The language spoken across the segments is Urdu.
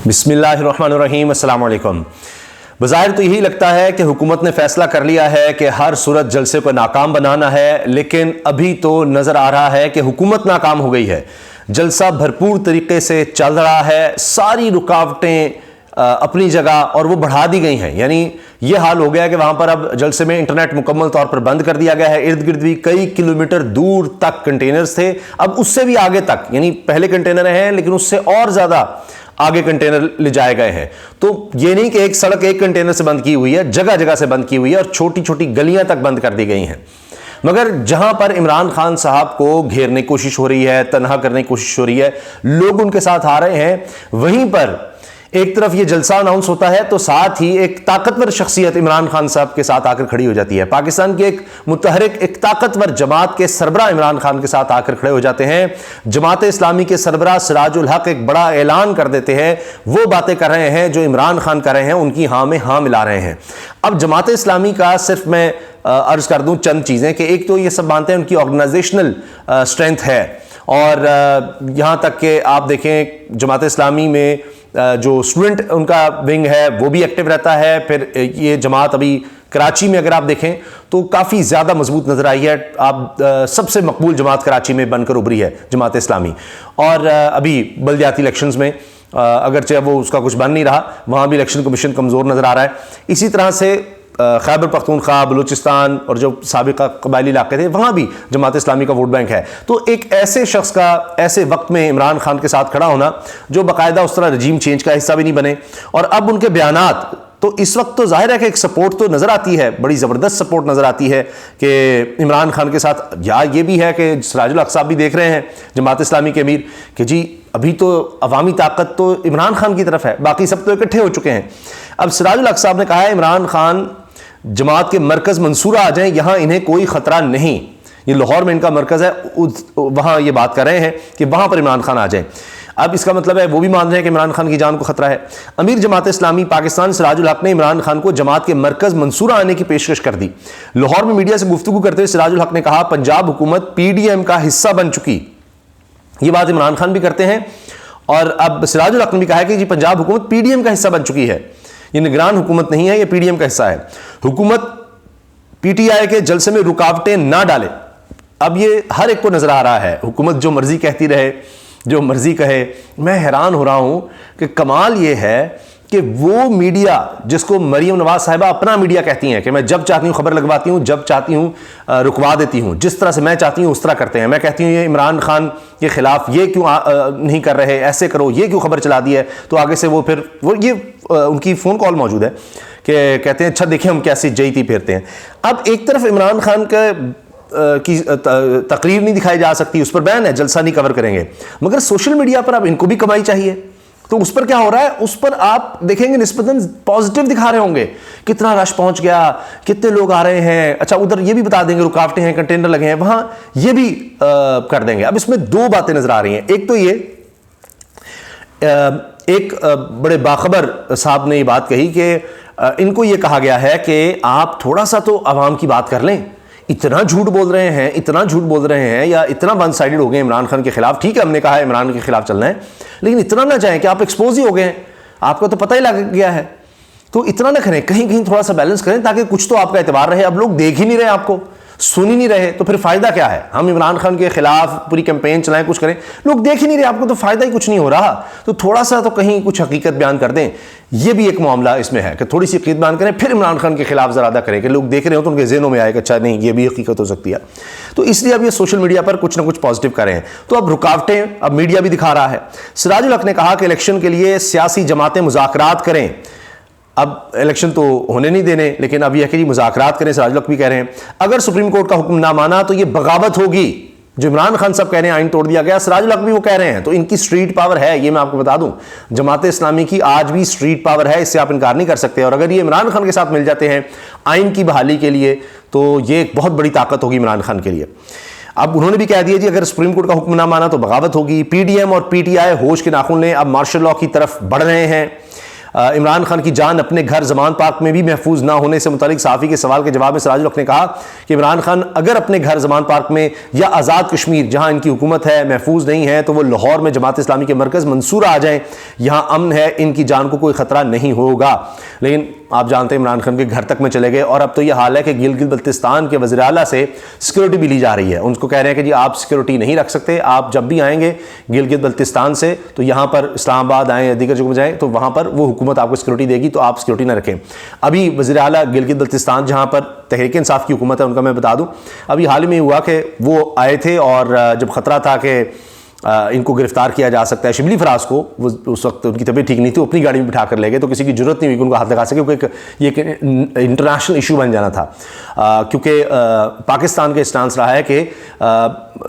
بسم اللہ الرحمن الرحیم، السلام علیکم۔ بظاہر تو یہی لگتا ہے کہ حکومت نے فیصلہ کر لیا ہے کہ ہر صورت جلسے کو ناکام بنانا ہے، لیکن ابھی تو نظر آ رہا ہے کہ حکومت ناکام ہو گئی ہے۔ جلسہ بھرپور طریقے سے چل رہا ہے، ساری رکاوٹیں اپنی جگہ اور وہ بڑھا دی گئی ہیں۔ یعنی یہ حال ہو گیا کہ وہاں پر اب جلسے میں انٹرنیٹ مکمل طور پر بند کر دیا گیا ہے۔ ارد گرد بھی کئی کلومیٹر دور تک کنٹینرز تھے، اب اس سے بھی آگے تک، یعنی پہلے کنٹینر ہیں لیکن اس سے اور زیادہ آگے کنٹینر لے جائے گئے ہیں۔ تو یہ نہیں کہ ایک سڑک ایک کنٹینر سے بند کی ہوئی ہے، جگہ جگہ سے بند کی ہوئی ہے اور چھوٹی چھوٹی گلیاں تک بند کر دی گئی ہیں۔ مگر جہاں پر عمران خان صاحب کو گھیرنے کی کوشش ہو رہی ہے، تنہا کرنے کی کوشش ہو رہی ہے، لوگ ان کے ساتھ آ رہے ہیں، وہیں پر ایک طرف یہ جلسہ اناؤنس ہوتا ہے تو ساتھ ہی ایک طاقتور شخصیت عمران خان صاحب کے ساتھ آ کر کھڑی ہو جاتی ہے۔ پاکستان کی ایک متحرک، ایک طاقتور جماعت کے سربراہ عمران خان کے ساتھ آ کر کھڑے ہو جاتے ہیں۔ جماعت اسلامی کے سربراہ سراج الحق ایک بڑا اعلان کر دیتے ہیں، وہ باتیں کر رہے ہیں جو عمران خان کر رہے ہیں، ان کی ہاں میں ہاں ملا رہے ہیں۔ اب جماعت اسلامی کا صرف میں عرض کر دوں چند چیزیں کہ ایک تو یہ سب مانتے ہیں ان کی آرگنائزیشنل اسٹرینتھ ہے، اور یہاں تک کہ آپ دیکھیں جماعت اسلامی میں جو اسٹوڈنٹ ان کا ونگ ہے وہ بھی ایکٹیو رہتا ہے۔ پھر یہ جماعت ابھی کراچی میں اگر آپ دیکھیں تو کافی زیادہ مضبوط نظر آئی ہے۔ آپ سب سے مقبول جماعت کراچی میں بن کر ابھری ہے جماعت اسلامی، اور ابھی بلدیاتی الیکشنز میں اگرچہ وہ اس کا کچھ بن نہیں رہا، وہاں بھی الیکشن کمیشن کمزور نظر آ رہا ہے۔ اسی طرح سے خیبر پختونخوا، بلوچستان اور جو سابقہ قبائلی علاقے تھے وہاں بھی جماعت اسلامی کا ووٹ بینک ہے۔ تو ایک ایسے شخص کا ایسے وقت میں عمران خان کے ساتھ کھڑا ہونا جو باقاعدہ اس طرح رجیم چینج کا حصہ بھی نہیں بنے، اور اب ان کے بیانات تو اس وقت تو ظاہر ہے کہ ایک سپورٹ تو نظر آتی ہے، بڑی زبردست سپورٹ نظر آتی ہے کہ عمران خان کے ساتھ، یا یہ بھی ہے کہ سراج الحق صاحب بھی دیکھ رہے ہیں جماعت اسلامی کے امیر کہ جی ابھی تو عوامی طاقت تو عمران خان کی طرف ہے، باقی سب تو اکٹھے ہو چکے ہیں۔ اب سراج الحق صاحب نے کہا ہے عمران خان جماعت کے مرکز منصورہ آ جائیں، یہاں انہیں کوئی خطرہ نہیں، یہ لاہور میں ان کا مرکز ہے، وہاں یہ بات کر رہے ہیں کہ وہاں پر عمران خان آ جائیں۔ اب اس کا مطلب ہے وہ بھی مان رہے ہیں کہ عمران خان کی جان کو خطرہ ہے۔ امیر جماعت اسلامی پاکستان سراج الحق نے عمران خان کو جماعت کے مرکز منصورہ آنے کی پیشکش کر دی۔ لاہور میں میڈیا سے گفتگو کرتے ہوئے سراج الحق نے کہا پنجاب حکومت پی ڈی ایم کا حصہ بن چکی۔ یہ بات عمران خان بھی کرتے ہیں، اور اب سراج الحق نے بھی کہا ہے کہ جی پنجاب حکومت پی ڈی ایم کا حصہ بن چکی ہے، یہ نگران حکومت نہیں ہے، یہ پی ڈی ایم کا حصہ ہے۔ حکومت پی ٹی آئی کے جلسے میں رکاوٹیں نہ ڈالے۔ اب یہ ہر ایک کو نظر آ رہا ہے، حکومت جو مرضی کہتی رہے، جو مرضی کہے۔ میں حیران ہو رہا ہوں کہ کمال یہ ہے کہ وہ میڈیا جس کو مریم نواز صاحبہ اپنا میڈیا کہتی ہیں کہ میں جب چاہتی ہوں خبر لگواتی ہوں، جب چاہتی ہوں رکوا دیتی ہوں، جس طرح سے میں چاہتی ہوں اس طرح کرتے ہیں۔ میں کہتی ہوں یہ عمران خان کے خلاف یہ کیوں نہیں کر رہے، ایسے کرو، یہ کیوں خبر چلا دی ہے، تو آگے سے وہ پھر یہ ان کی فون کال موجود ہے کہ کہتے ہیں اچھا دیکھیں ہم کیسی جیتی پھیرتے ہیں۔ اب ایک طرف عمران خان کی تقریر نہیں دکھائی جا سکتی، اس پر بین ہے جلسہ نہیں کور کریں گے، مگر سوشل میڈیا پر اب ان کو بھی کمائی چاہیے، تو اس پر کیا ہو رہا ہے، اس پر آپ دیکھیں گے نسبتاً پازیٹیو دکھا رہے ہوں گے، کتنا رش پہنچ گیا، کتنے لوگ آ رہے ہیں، اچھا ادھر یہ بھی بتا دیں گے رکاوٹیں ہیں، کنٹینر لگے ہیں وہاں، یہ بھی کر دیں گے۔ اب اس میں دو باتیں نظر آ رہی ہیں، ایک تو یہ ایک بڑے باخبر صاحب نے یہ بات کہی کہ ان کو یہ کہا گیا ہے کہ آپ تھوڑا سا تو عوام کی بات کر لیں، اتنا جھوٹ بول رہے ہیں، اتنا جھوٹ بول رہے ہیں، یا اتنا ون سائیڈڈ ہو گئے عمران خان کے خلاف۔ ٹھیک ہے ہم نے کہا ہے عمران کے خلاف چلنا ہے، لیکن اتنا نہ جائیں کہ آپ ایکسپوز ہی ہو گئے ہیں، آپ کو تو پتہ ہی لگ گیا ہے، تو اتنا نہ کریں، کہیں کہیں تھوڑا سا بیلنس کریں تاکہ کچھ تو آپ کا اعتبار رہے۔ اب لوگ دیکھ ہی نہیں رہے، آپ کو سن ہی نہیں رہے، تو پھر فائدہ کیا ہے؟ ہم عمران خان کے خلاف پوری کیمپین چلائیں، کچھ کریں، لوگ دیکھ ہی نہیں رہے آپ کو، تو فائدہ ہی کچھ نہیں ہو رہا، تو تھوڑا سا تو کہیں کچھ حقیقت بیان کر دیں۔ یہ بھی ایک معاملہ اس میں ہے کہ تھوڑی سی حقیقت بیان کریں، پھر عمران خان کے خلاف زیادہ کریں کہ لوگ دیکھ رہے ہوں تو ان کے ذہنوں میں آئے کہ اچھا نہیں یہ بھی حقیقت ہو سکتی ہے۔ تو اس لیے اب یہ سوشل میڈیا پر کچھ نہ کچھ پازیٹیو کریں۔ تو اب رکاوٹیں اب میڈیا بھی دکھا رہا ہے۔ سراج الحق نے کہا کہ الیکشن کے لیے سیاسی جماعتیں مذاکرات کریں، اب الیکشن تو ہونے نہیں دینے، لیکن اب یہ کہ مذاکرات کریں، سراج الحق بھی کہہ رہے ہیں۔ اگر سپریم کورٹ کا حکم نہ مانا تو یہ بغاوت ہوگی، جو عمران خان صاحب کہہ رہے ہیں آئین توڑ دیا گیا، سراج الحق بھی وہ کہہ رہے ہیں، تو ان کی اسٹریٹ پاور ہے، یہ میں آپ کو بتا دوں، جماعت اسلامی کی آج بھی اسٹریٹ پاور ہے، اس سے آپ انکار نہیں کر سکتے، اور اگر یہ عمران خان کے ساتھ مل جاتے ہیں آئین کی بحالی کے لیے تو یہ ایک بہت بڑی طاقت ہوگی عمران خان کے لیے۔ اب انہوں نے بھی کہہ دیا جی اگر سپریم کورٹ کا حکم نہ مانا تو بغاوت ہوگی۔ پی ڈی ایم اور پی ٹی آئی ہوش کے ناخن لیں، اب مارشل لاء کی طرف بڑھ رہے ہیں۔ عمران خان کی جان اپنے گھر زمان پارک میں بھی محفوظ نہ ہونے سے متعلق صحافی کے سوال کے جواب میں سراج الحق نے کہا کہ عمران خان اگر اپنے گھر زمان پارک میں یا آزاد کشمیر جہاں ان کی حکومت ہے محفوظ نہیں ہے تو وہ لاہور میں جماعت اسلامی کے مرکز منصورہ آ جائیں، یہاں امن ہے، ان کی جان کو کوئی خطرہ نہیں ہوگا۔ لیکن آپ جانتے ہیں عمران خان کے گھر تک میں چلے گئے، اور اب تو یہ حال ہے کہ گلگت بلتستان کے وزیر اعلیٰ سے سیکورٹی بھی لی جا رہی ہے۔ ان کو کہہ رہے ہیں کہ جی آپ سیکورٹی نہیں رکھ سکتے، آپ جب بھی آئیں گے گلگت بلتستان سے تو یہاں پر اسلام آباد آئیں یا دیگر جگہوں میں جائیں تو وہاں پر وہ حکومت آپ کو سیکورٹی دے گی، تو آپ سیکورٹی نہ رکھیں۔ ابھی وزیر اعلیٰ گلگت بلتستان جہاں پر تحریک انصاف کی حکومت ہے ان کا میں بتا دوں، ابھی حال ہی میں ہوا کہ وہ آئے تھے اور جب خطرہ تھا کہ ان کو گرفتار کیا جا سکتا ہے، شبلی فراز کو، وہ اس وقت ان کی طبیعت ٹھیک نہیں تھی، وہ اپنی گاڑی میں بٹھا کر لے گئے، تو کسی کی ضرورت نہیں ہوئی کہ ان کو ہاتھ لگا سکے، کیونکہ یہ ایک انٹرنیشنل ایشو بن جانا تھا، کیونکہ پاکستان کا اسٹانس رہا ہے کہ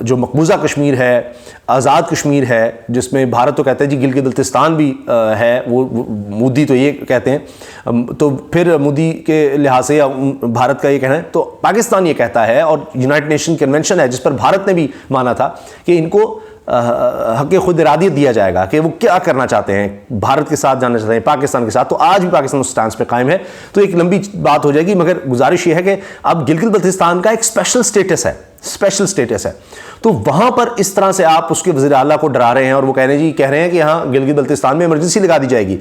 جو مقبوضہ کشمیر ہے، آزاد کشمیر ہے، جس میں بھارت تو کہتا ہے جی گلگت بلتستان بھی ہے، وہ مودی تو یہ کہتے ہیں، تو پھر مودی کے لحاظ سے بھارت کا یہ کہنا ہے، تو پاکستان یہ کہتا ہے، اور یونائٹڈ نیشن کنونشن ہے جس پر بھارت نے بھی مانا تھا کہ ان کو حق خود ارادیت دیا جائے گا کہ وہ کیا کرنا چاہتے ہیں، بھارت کے ساتھ جانا چاہتے ہیں، پاکستان کے ساتھ، تو آج بھی پاکستان اس سٹانس پہ قائم ہے۔ تو ایک لمبی بات ہو جائے گی، مگر گزارش یہ ہے کہ اب گلگت بلتستان کا ایک اسپیشل سٹیٹس ہے، تو وہاں پر اس طرح سے آپ اس کے وزیر اعلیٰ کو ڈرا رہے ہیں، اور وہ کہہ رہے ہیں کہ یہاں گلگت بلتستان میں ایمرجنسی لگا دی جائے گی،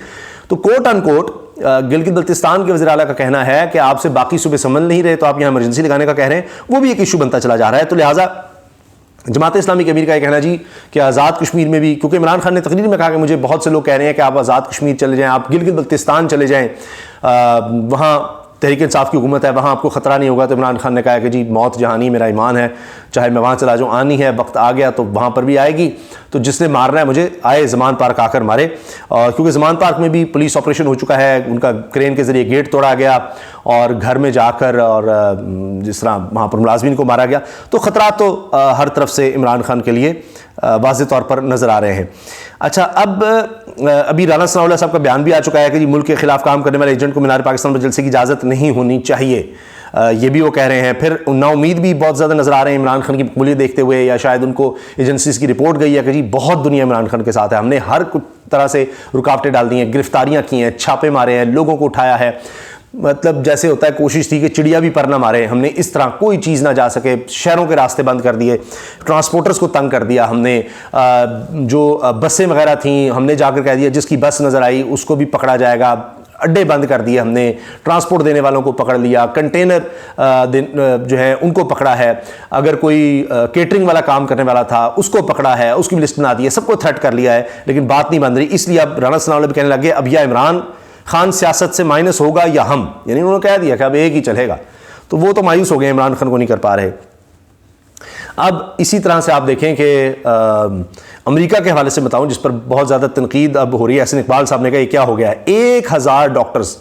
تو کوٹ ان کوٹ گلگت بلتستان کے وزیر اعلیٰ کا کہنا ہے کہ آپ سے باقی صوبے سمجھ نہیں رہے تو آپ یہاں ایمرجنسی لگانے کا کہہ رہے ہیں، وہ بھی ایک ایشو بنتا چلا جا رہا ہے۔ تو لہٰذا جماعت اسلامی کے امیر کا یہ کہنا جی کہ آزاد کشمیر میں بھی، کیونکہ عمران خان نے تقریر میں کہا کہ مجھے بہت سے لوگ کہہ رہے ہیں کہ آپ آزاد کشمیر چلے جائیں، آپ گلگت بلتستان چلے جائیں، وہاں تحریک انصاف کی حکومت ہے، وہاں آپ کو خطرہ نہیں ہوگا، تو عمران خان نے کہا کہ جی موت جہانی میرا ایمان ہے، چاہے میں وہاں چلا جاؤں، آنی ہے، وقت آ گیا تو وہاں پر بھی آئے گی، تو جس نے مارنا ہے مجھے آئے زمان پارک آ کر مارے، اور کیونکہ زمان پارک میں بھی پولیس آپریشن ہو چکا ہے، ان کا کرین کے ذریعے گیٹ توڑا گیا اور گھر میں جا کر اور جس طرح وہاں پر ملازمین کو مارا گیا، تو خطرات تو ہر طرف سے عمران خان کے لیے واضح طور پر نظر آ رہے ہیں۔ اچھا، ابھی رانا ثناء اللہ صاحب کا بیان بھی آ چکا ہے کہ جی ملک کے خلاف کام کرنے والے ایجنٹ کو مینار پاکستان پر جلسے کی اجازت نہیں ہونی چاہیے، یہ بھی وہ کہہ رہے ہیں۔ پھر نا امید بھی بہت زیادہ نظر آ رہے ہیں عمران خان کی مقبولیت دیکھتے ہوئے، یا شاید ان کو ایجنسیز کی رپورٹ گئی ہے کہ جی بہت دنیا عمران خان کے ساتھ ہے، ہم نے ہر طرح سے رکاوٹیں ڈال دی ہیں، گرفتاریاں کی ہیں، چھاپے مارے ہیں، لوگوں کو اٹھایا ہے، مطلب جیسے ہوتا ہے کوشش تھی کہ چڑیا بھی پر نہ مارے، ہم نے اس طرح کوئی چیز نہ جا سکے، شہروں کے راستے بند کر دیے، ٹرانسپورٹرز کو تنگ کر دیا ہم نے، جو بسیں وغیرہ تھیں ہم نے جا کر کہہ دیا جس کی بس نظر آئی اس کو بھی پکڑا جائے گا، اڈے بند کر دیے ہم نے، ٹرانسپورٹ دینے والوں کو پکڑ لیا، کنٹینر جو ہے ان کو پکڑا ہے، اگر کوئی کیٹرنگ والا کام کرنے والا تھا اس کو پکڑا ہے، اس کی بھی لسٹ بنا دی ہے، سب کو تھریٹ کر لیا ہے، لیکن بات نہیں بن رہی۔ اس لیے اب رانا ثناء اللہ بھی کہنے لگے اب یا عمران خان سیاست سے مائنس ہوگا یا ہم، یعنی انہوں نے کہہ دیا کہ اب ایک ہی چلے گا، تو وہ تو مایوس ہو گئے، عمران خان کو نہیں کر پا رہے۔ اب اسی طرح سے آپ دیکھیں کہ امریکہ کے حوالے سے بتاؤں جس پر بہت زیادہ تنقید اب ہو رہی ہے، احسن اقبال صاحب نے کہا یہ کیا ہو گیا ہے، 1000 ڈاکٹرز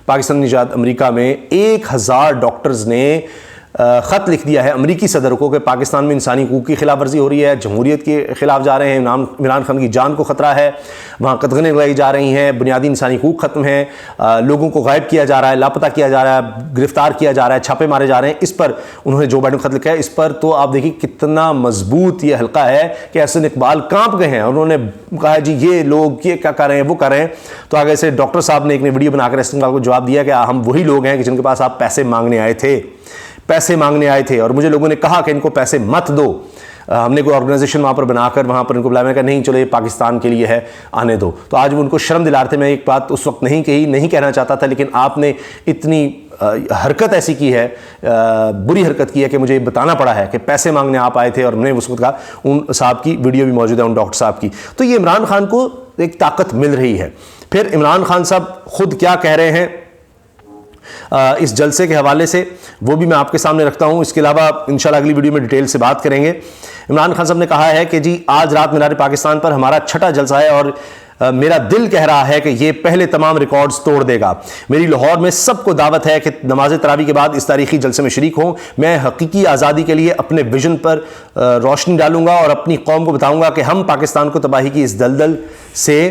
پاکستان نژاد امریکہ میں 1000 ڈاکٹرز نے خط لکھ دیا ہے امریکی صدر کو کہ پاکستان میں انسانی حقوق کی خلاف ورزی ہو رہی ہے، جمہوریت کے خلاف جا رہے ہیں، عمران خان کی جان کو خطرہ ہے، وہاں قدغنیں لگائی جا رہی ہیں، بنیادی انسانی حقوق ختم ہیں، لوگوں کو غائب کیا جا رہا ہے، لاپتہ کیا جا رہا ہے، گرفتار کیا جا رہا ہے، چھاپے مارے جا رہے ہیں۔ اس پر انہوں نے جو بائیڈن کو خط لکھا ہے، اس پر تو آپ دیکھیں کتنا مضبوط یہ حلقہ ہے کہ احسن اقبال کانپ گئے ہیں، انہوں نے کہا جی یہ لوگ یہ کیا کر رہے ہیں، وہ کر رہے ہیں، تو آگے سے ڈاکٹر صاحب نے ایک ویڈیو بنا کر احسن اقبال کو جواب دیا کہ ہم وہی لوگ ہیں کہ جن کے پاس آپ پیسے مانگنے آئے تھے اور مجھے لوگوں نے کہا کہ ان کو پیسے مت دو، ہم نے کوئی آرگنائزیشن وہاں پر بنا کر وہاں پر ان کو بلایا، میں کہا نہیں چلو یہ پاکستان کے لیے ہے آنے دو، تو آج وہ ان کو شرم دلا رہے تھے۔ میں ایک بات اس وقت نہیں کہنا چاہتا تھا، لیکن آپ نے اتنی حرکت ایسی کی ہے، بری حرکت کی ہے کہ مجھے بتانا پڑا ہے کہ پیسے مانگنے آپ آئے تھے، اور ہم نے اس وقت کہا، ان صاحب کی ویڈیو بھی موجود ہے ان ڈاکٹر صاحب کی۔ تو یہ عمران خان کو ایک طاقت مل رہی ہے۔ پھر عمران خان صاحب خود کیا کہہ رہے ہیں اس جلسے کے حوالے سے، وہ بھی میں آپ کے سامنے رکھتا ہوں، اس کے علاوہ انشاءاللہ اگلی ویڈیو میں ڈیٹیل سے بات کریں گے۔ عمران خان صاحب نے کہا ہے کہ جی آج رات مینار پاکستان پر ہمارا 6واں جلسہ ہے، اور میرا دل کہہ رہا ہے کہ یہ پہلے تمام ریکارڈز توڑ دے گا۔ میری لاہور میں سب کو دعوت ہے کہ نماز تراویح کے بعد اس تاریخی جلسے میں شریک ہوں۔ میں حقیقی آزادی کے لیے اپنے ویژن پر روشنی ڈالوں گا اور اپنی قوم کو بتاؤں گا کہ ہم پاکستان کو تباہی کی اس دلدل سے